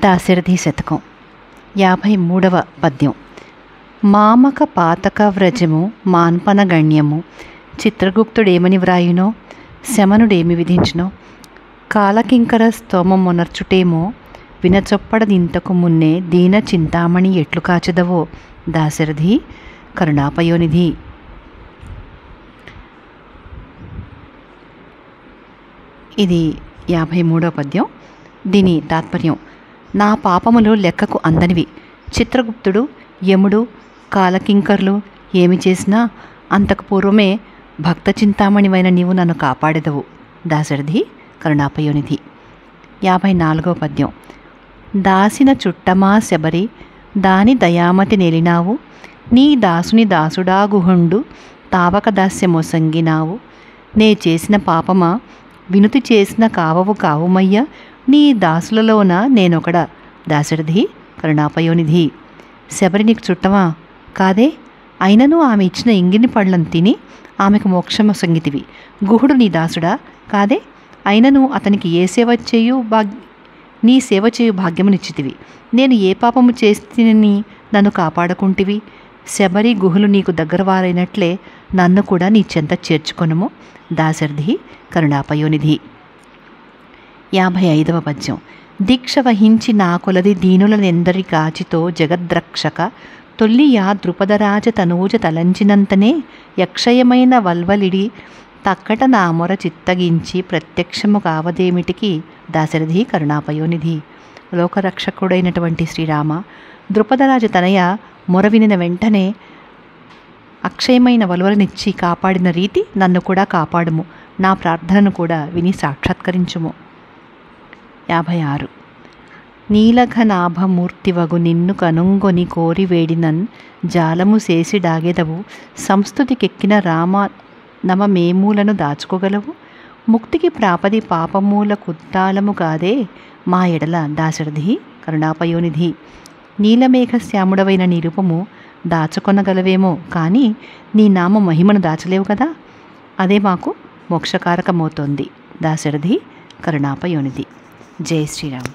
దాశరథి శతకం 53వ పద్యం. మామక పాతక వ్రజము మాన్పనగణ్యము చిత్రగుప్తుడేమని వ్రాయునో శమనుడేమి విధించునో కాలకింకర స్తోమమునర్చుటేమో వినచొప్పడదింతకు మున్నే దీన చింతామణి ఎట్లు కాచెదవో దాశరథి కరుణాపయోనిధి. ఇది 53వ పద్యం. దీని తాత్పర్యం: నా పాపములు లెక్కకు అందనివి. చిత్రగుప్తుడు, యముడు, కాలకింకర్లు ఏమి చేసినా అంతకు పూర్వమే భక్త చింతామణివైన నీవు నన్ను కాపాడెదవు దాశరథి కరుణాపయోనిధి. 54వ పద్యం. దాసిన చుట్టమా శబరి దాని దయామతి నేలినావు నీ దాసుని దాసుడా గుహుండు తావక దాస్యమొసంగినావు నే చేసిన పాపమా వినుతి చేసిన కావవు కావుమయ్య నీ దాసులలోన నేనొకడ దాశరథి కరుణాపయోనిధి. శబరి నీకు చుట్టమా కాదే, అయినను ఆమె ఇచ్చిన ఇంగిని పళ్ళను తిని ఆమెకు మోక్షము సంగితివి. గుహుడు నీ దాసుడా కాదే, అయినను అతనికి ఏ సేవ చేయు నీ సేవ చేయు భాగ్యమునిచ్చితివి. నేను ఏ పాపము చేస్తేనని నన్ను కాపాడుకుంటివి. శబరి గుహులు నీకు దగ్గరవారైనట్లే నన్ను కూడా నీ చెంత చేర్చుకొనుము దాశరథి కరుణాపయోనిధి. 55వ పద్యం. దీక్ష వహించి నా కొలది దీనులనెందరి కాచితో జగద్రక్షక తొల్లియా ద్రుపదరాజ తనూజ తలంచినంతనే యక్షయమైన వల్వలిడి తక్కట నా మొర చిత్తగించి ప్రత్యక్షము కావదేమిటికి దాశరథి కరుణాపయోనిధి. లోకరక్షకుడైనటువంటి శ్రీరామ, ద్రుపదరాజ తనయ మొర వినిన వెంటనే అక్షయమైన వలువలనిచ్చి కాపాడిన రీతి నన్ను కూడా కాపాడుము. నా ప్రార్థనను కూడా విని సాక్షాత్కరించుము. 56. నీలఘనాభమూర్తివగు నిన్ను కనుంగొని కోరి వేడినన్ జాలము చేసి డాగెదవు సంస్థుతికెక్కిన రామ నమమేమూలను దాచుకోగలవు ముక్తికి ప్రాపది పాపమూల కుద్దాలము కాదే మా ఎడల దాశరథి కరుణాపయోనిధి. నీలమేఘ శ్యాముడవైన నీ రూపము దాచుకొనగలవేమో కానీ నీ నామ మహిమను దాచలేవు కదా, అదే మాకు మోక్షకారకమవుతోంది దాశరథి కరుణాపయోనిధి. జై శ్రీరామ్.